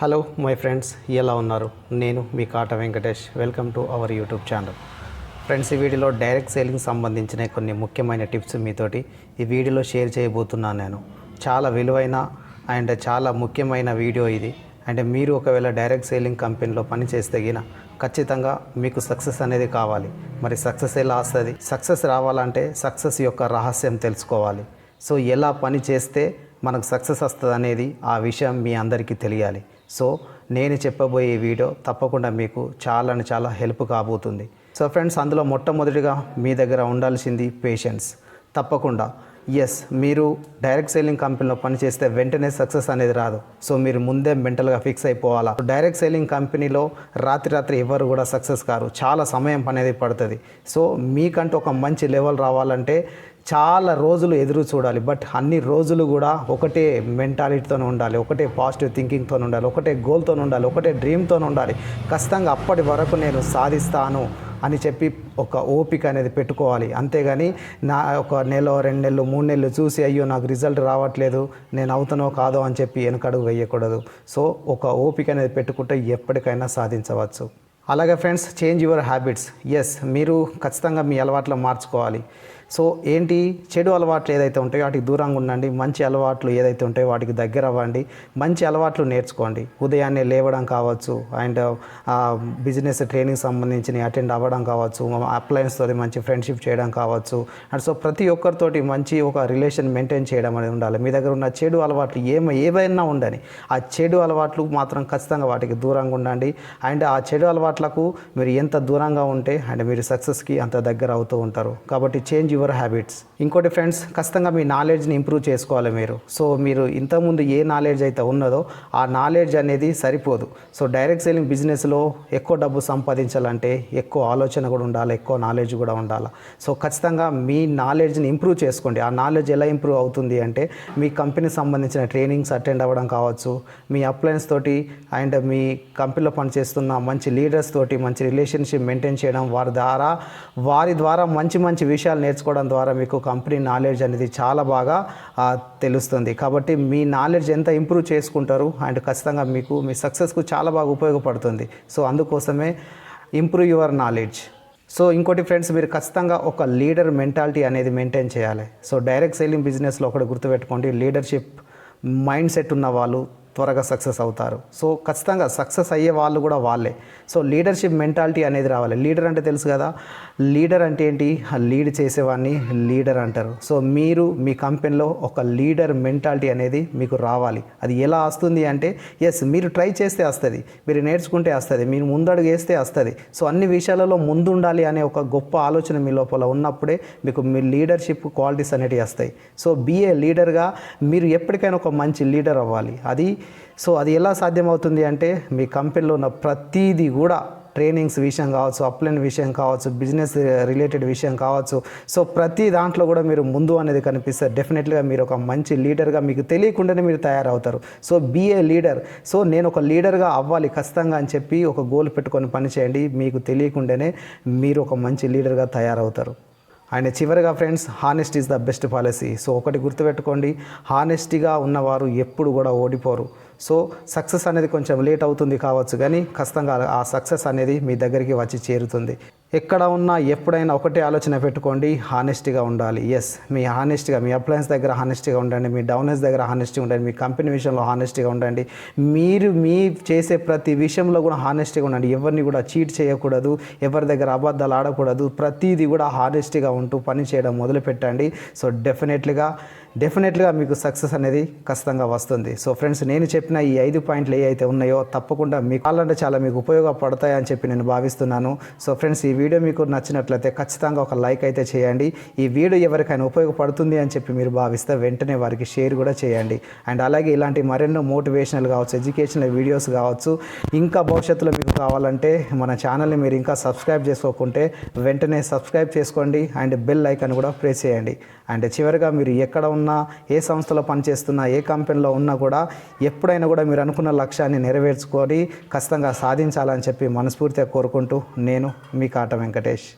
Hello my friends, ఎలా ఉన్నారు? నేను మీ Kata Venkatesh. Welcome to our YouTube channel. Friends, ఈ వీడియోలో డైరెక్ట్ సేలింగ్ సంబంధించిన కొన్ని ముఖ్యమైన టిప్స్ మీతోటి ఈ వీడియోలో షేర్ చేయబోతున్నాను. నేను చాలా విలువైన అండ్ చాలా ముఖ్యమైన వీడియో ఇది. అంటే మీరు ఒకవేళ డైరెక్ట్ సేలింగ్ కంపెనీలో పని చేస్తే గిన ఖచ్చితంగా మీకు సక్సెస్ అనేది కావాలి. మరి సక్సెస్ ఎలా వస్తుంది? సక్సెస్ రావాలంటే సక్సెస్ యొక్క రహస్యం తెలుసుకోవాలి. సో ఎలా పని చేస్తే మనకు సక్సెస్ వస్తుంది అనేది ఆ విషయం మీ అందరికీ తెలియాలి. సో నేను చెప్పబోయే వీడియో తప్పకుండా మీకు చాలా హెల్ప్ కాబోతుంది. సో ఫ్రెండ్స్, అందులో మొట్టమొదటిగా మీ దగ్గర ఉండాల్సింది పేషెన్స్. తప్పకుండా మీరు డైరెక్ట్ సేలింగ్ కంపెనీలో పనిచేస్తే వెంటనే సక్సెస్ అనేది రాదు. సో మీరు ముందే మెంటల్గా ఫిక్స్ అయిపోవాలా. డైరెక్ట్ సేలింగ్ కంపెనీలో రాత్రి ఎవరు కూడా సక్సెస్ కారు. చాలా సమయం అనేది పడుతుంది. సో మీకంటూ ఒక మంచి లెవెల్ రావాలంటే చాలా రోజులు ఎదురు చూడాలి. బట్ అన్ని రోజులు కూడా ఒకటే మెంటాలిటీతో ఉండాలి, ఒకటే పాజిటివ్ థింకింగ్తో ఉండాలి, ఒకటే గోల్తో ఉండాలి, ఒకటే డ్రీమ్తో ఉండాలి. ఖచ్చితంగా అప్పటి వరకు నేను సాధిస్తాను అని చెప్పి ఒక ఓపిక అనేది పెట్టుకోవాలి. అంతేగాని నా ఒక నెల 2 నెలలు 3 నెలలు చూసి అయ్యో నాకు రిజల్ట్ రావట్లేదు, నేను అవుతానో కాదో అని చెప్పి వెనకడుగు వేయకూడదు. సో ఒక ఓపిక అనేది పెట్టుకుంటే ఎప్పటికైనా సాధించవచ్చు. అలాగే ఫ్రెండ్స్, చేంజ్ యువర్ హ్యాబిట్స్. మీరు ఖచ్చితంగా మీ అలవాట్లు మార్చుకోవాలి. సో ఏంటి, చెడు అలవాట్లు ఏదైతే ఉంటాయో వాటికి దూరంగా ఉండండి. మంచి అలవాట్లు ఏదైతే ఉంటాయో వాటికి దగ్గర అవ్వండి. మంచి అలవాట్లు నేర్చుకోండి. ఉదయాన్నే లేవడం కావచ్చు, అండ్ బిజినెస్ ట్రైనింగ్ సంబంధించి అటెండ్ అవ్వడం కావచ్చు, అప్లయన్స్తో మంచి ఫ్రెండ్షిప్ చేయడం కావచ్చు. అండ్ సో ప్రతి ఒక్కరితోటి మంచి ఒక రిలేషన్ మెయింటైన్ చేయడం అనేది ఉండాలి. మీ దగ్గర ఉన్న చెడు అలవాట్లు ఏవైనా ఉండని, ఆ చెడు అలవాట్లు మాత్రం ఖచ్చితంగా వాటికి దూరంగా ఉండండి. అండ్ ఆ చెడు అలవాట్లకు మీరు ఎంత దూరంగా ఉంటే అండ్ మీరు సక్సెస్కి అంత దగ్గర అవుతూ ఉంటారు. కాబట్టి చేంజ్ యువర్ హ్యాబిట్స్. ఇంకోటి ఫ్రెండ్స్, ఖచ్చితంగా మీ నాలెడ్జ్ని ఇంప్రూవ్ చేసుకోవాలి మీరు. సో మీరు ఇంతకుముందు ఏ నాలెడ్జ్ అయితే ఉన్నదో ఆ నాలెడ్జ్ అనేది సరిపోదు. సో డైరెక్ట్ సేలింగ్ బిజినెస్లో ఎక్కువ డబ్బు సంపాదించాలంటే ఎక్కువ ఆలోచన కూడా ఉండాలి, ఎక్కువ నాలెడ్జ్ కూడా ఉండాలి. సో ఖచ్చితంగా మీ నాలెడ్జ్ని ఇంప్రూవ్ చేసుకోండి. ఆ నాలెడ్జ్ ఎలా ఇంప్రూవ్ అవుతుంది అంటే మీ కంపెనీకి సంబంధించిన ట్రైనింగ్స్ అటెండ్ అవ్వడం కావచ్చు, మీ అప్లయన్స్ తోటి అండ్ మీ కంపెనీలో పనిచేస్తున్న మంచి లీడర్స్ తోటి మంచి రిలేషన్షిప్ మెయింటైన్ చేయడం, వారి ద్వారా మంచి విషయాలు నేర్చుకోవడం ద్వారా మీకు కంపెనీ నాలెడ్జ్ అనేది చాలా బాగా తెలుస్తుంది. కాబట్టి మీ నాలెడ్జ్ ఎంత ఇంప్రూవ్ చేసుకుంటారు అండ్ ఖచ్చితంగా మీకు మీ సక్సెస్కు చాలా బాగా ఉపయోగపడుతుంది. సో అందుకోసమే ఇంప్రూవ్ యువర్ నాలెడ్జ్. సో ఇంకోటి ఫ్రెండ్స్, మీరు ఖచ్చితంగా ఒక లీడర్ మెంటాలిటీ అనేది మెయింటైన్ చేయాలి. సో డైరెక్ట్ సేలింగ్ బిజినెస్లో ఒకటి గుర్తుపెట్టుకోండి, లీడర్షిప్ మైండ్ సెట్ ఉన్న వాళ్ళు త్వరగా సక్సెస్ అవుతారు. సో ఖచ్చితంగా సక్సెస్ అయ్యే వాళ్ళు కూడా వాళ్ళే. సో లీడర్షిప్ మెంటాలిటీ అనేది రావాలి. లీడర్ అంటే తెలుసు కదా, లీడర్ అంటే ఏంటి? లీడ్ చేసేవాడిని లీడర్ అంటారు. సో మీరు మీ కంపెనీలో ఒక లీడర్ మెంటాలిటీ అనేది మీకు రావాలి. అది ఎలా వస్తుంది అంటే మీరు ట్రై చేస్తే వస్తుంది, మీరు నేర్చుకుంటే వస్తుంది, మీరు ముందడుగు వేస్తే వస్తుంది. సో అన్ని విషయాలలో ముందు ఉండాలి అనే ఒక గొప్ప ఆలోచన మీ లోపల ఉన్నప్పుడే మీకు మీ లీడర్షిప్ క్వాలిటీస్ అనేవి వస్తాయి. సో బిఏ లీడర్గా మీరు ఎప్పటికైనా ఒక మంచి లీడర్ అవ్వాలి. అది ఎలా సాధ్యమవుతుంది అంటే మీ కంపెనీలో ఉన్న ప్రతిదీ కూడా ట్రైనింగ్స్ విషయం కావచ్చు, అప్లైన్ విషయం కావచ్చు, బిజినెస్ రిలేటెడ్ విషయం కావచ్చు. సో ప్రతి దాంట్లో కూడా మీరు ముందు అనేది కనిపిస్తారు. డెఫినెట్గా మీరు ఒక మంచి లీడర్గా మీకు తెలియకుండానే మీరు తయారవుతారు. So BA leader. సో నేను ఒక లీడర్గా అవ్వాలి ఖచ్చితంగా అని చెప్పి ఒక గోల్ పెట్టుకొని పనిచేయండి. మీకు తెలియకుండానే మీరు ఒక మంచి లీడర్గా తయారవుతారు. అండ్ చివరిగా friends, honest is the best policy. So ఒకటి గుర్తుపెట్టుకోండి, హానెస్టీగా ఉన్నవారు ఎప్పుడు కూడా ఓడిపోరు. సో సక్సెస్ అనేది కొంచెం లేట్ అవుతుంది కావచ్చు, కానీ ఖచ్చితంగా ఆ సక్సెస్ అనేది మీ దగ్గరికి వచ్చి చేరుతుంది. ఎక్కడ ఉన్నా ఎప్పుడైనా ఒకటే ఆలోచన పెట్టుకోండి, హానెస్టీగా ఉండాలి. మీ హానెస్టీగా మీ అప్లయన్స్ దగ్గర హానెస్టీగా ఉండండి, మీ డౌనర్స్ దగ్గర హానెస్టీగా ఉండండి, మీ కంపెనీ విషయంలో హానెస్టీగా ఉండండి, మీరు చేసే ప్రతి విషయంలో కూడా హానెస్టీగా ఉండండి. ఎవరిని కూడా చీట్ చేయకూడదు, ఎవరి దగ్గర అబద్ధాలు ఆడకూడదు. ప్రతిదీ కూడా హానెస్టీగా ఉంటూ పని చేయడం మొదలుపెట్టండి. సో డెఫినెట్గా మీకు సక్సెస్ అనేది ఖచ్చితంగా వస్తుంది. సో ఫ్రెండ్స్, నేను చెప్పిన ఈ 5 పాయింట్లు ఏవైతే ఉన్నాయో తప్పకుండా మీకు చాలా మీకు ఉపయోగపడతాయని చెప్పి నేను భావిస్తున్నాను. సో ఫ్రెండ్స్, ఈ వీడియో మీకు నచ్చినట్లయితే ఖచ్చితంగా ఒక లైక్ అయితే చేయండి. ఈ వీడియో ఎవరికైనా ఉపయోగపడుతుంది అని చెప్పి మీరు భావిస్తే వెంటనే వారికి షేర్ కూడా చేయండి. అండ్ అలాగే ఇలాంటి మరెన్నో మోటివేషనల్ కావచ్చు, ఎడ్యుకేషనల్ వీడియోస్ కావచ్చు, ఇంకా భవిష్యత్తులో మీకు కావాలంటే మన ఛానల్ని మీరు ఇంకా సబ్స్క్రైబ్ చేసుకోకుంటే వెంటనే సబ్స్క్రైబ్ చేసుకోండి అండ్ బెల్ ఐకాన్ కూడా ప్రెస్ చేయండి. అండ్ చివరిగా మీరు ఎక్కడ ఉన్నా, ఏ సంస్థలో పనిచేస్తున్నా, ఏ కంపెనీలో ఉన్నా కూడా ఎప్పుడైనా కూడా మీరు అనుకున్న లక్ష్యాన్ని నెరవేర్చుకొని ఖచ్చితంగా సాధించాలని చెప్పి మనస్ఫూర్తిగా కోరుకుంటూ నేను మీ కాట వెంకటేష్.